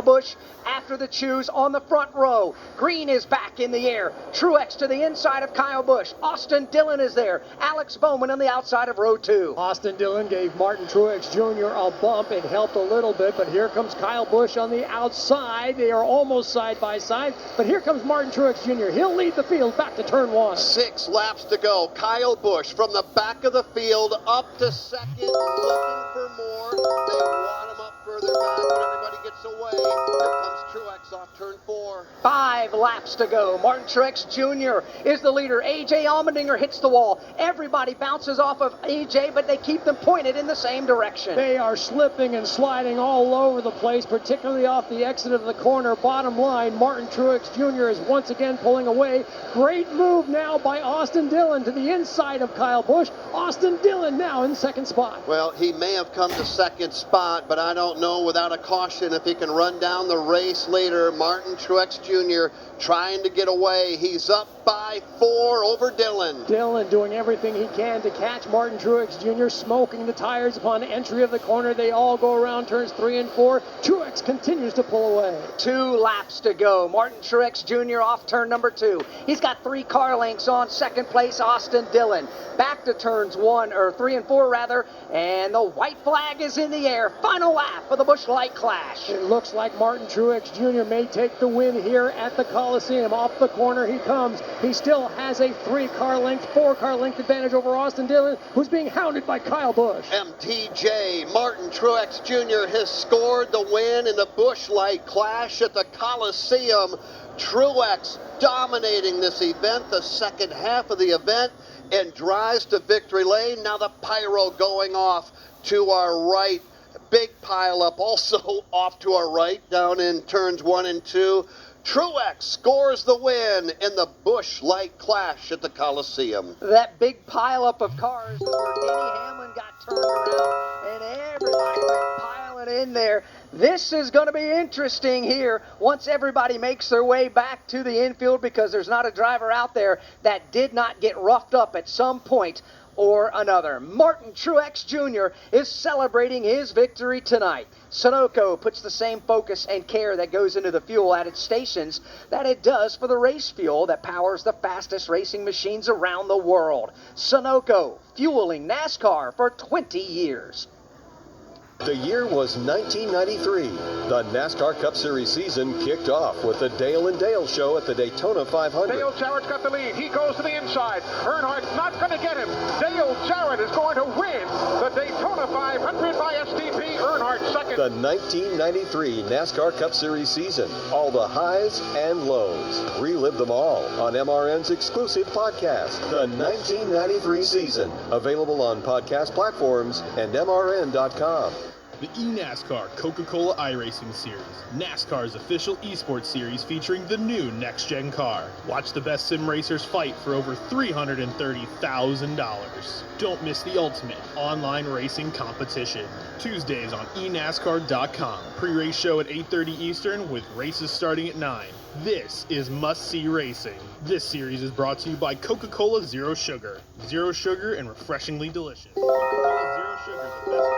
Busch after the choose on the front row. Green is back in the air. Truex to the inside of Kyle Busch. Austin Dillon is there. Alex Bowman on the outside of row 2. Austin Dillon gave Martin Truex Jr. a bump. It helped a little bit, but here comes Kyle Busch on the outside. They are almost side by side, but here comes Martin Truex Jr. He'll lead the field back to turn 1. 6 laps to go. Kyle Busch from the back of the field up to second, looking for more. They want him up further back, but everybody gets away. Here comes Truex off turn 4. 5 laps to go. Martin Truex Jr. is the leader. A.J. Allmendinger hits the wall. Everybody bounces off of A.J., but they keep them pointed in the same direction. They are slipping and sliding all over the place, particularly off the exit of the corner. Bottom line, Martin Truex Jr. is once again pulling away. Great move now by Austin Dillon to the inside of Kyle Busch. Austin Dillon now in second spot. Well, he may have come to second spot, but I don't know without a caution if he can run down the race later. Martin Truex Jr. trying to get away. He's up by 4 over Dillon. Dillon doing everything he can to catch Martin Truex Jr., smoking the tires upon entry of the corner. They all go around turns 3 and 4. Truex continues to pull away. 2 laps to go. Martin Truex Jr. off turn number 2. He's got 3 car lengths on second place, Austin Dillon. Back to turns 3 and 4 rather, and the white flag is in the air. Final lap of the Busch Light Clash. It looks like Martin Truex Jr. may take the win here at the Coliseum. Off the corner he comes. He still has a 4 car length advantage over Austin Dillon, who's being hounded by Kyle Busch. MTJ, Martin Truex Jr. has scored the win in the Busch Light Clash at the Coliseum. Truex dominating this event, the second half of the event, and drives to victory lane. Now the pyro going off to our right. Big pile up also off to our right down in turns 1 and 2. Truex scores the win in the Busch Light Clash at the Coliseum. That big pileup of cars where Denny Hamlin got turned around and everybody went piling in there. This is going to be interesting here once everybody makes their way back to the infield, because there's not a driver out there that did not get roughed up at some point or another. Martin Truex Jr. is celebrating his victory tonight. Sunoco puts the same focus and care that goes into the fuel at its stations that it does for the race fuel that powers the fastest racing machines around the world. Sunoco, fueling NASCAR for 20 years. The year was 1993. The NASCAR Cup Series season kicked off with the Dale and Dale Show at the Daytona 500. Dale Jarrett's got the lead. He goes to the inside. Earnhardt's not going to get him. Dale Jarrett is going to win the Daytona 500 by STP. Earnhardt second. The 1993 NASCAR Cup Series season. All the highs and lows. Relive them all on MRN's exclusive podcast, The 1993 Season. Available on podcast platforms and MRN.com. The eNASCAR Coca-Cola iRacing Series, NASCAR's official esports series featuring the new next-gen car. Watch the best sim racers fight for over $330,000. Don't miss the ultimate online racing competition. Tuesdays on eNASCAR.com. Pre-race show at 8:30 Eastern with races starting at 9. This is must-see racing. This series is brought to you by Coca-Cola Zero Sugar. Zero sugar and refreshingly delicious. Coca-Cola Zero Sugar is the best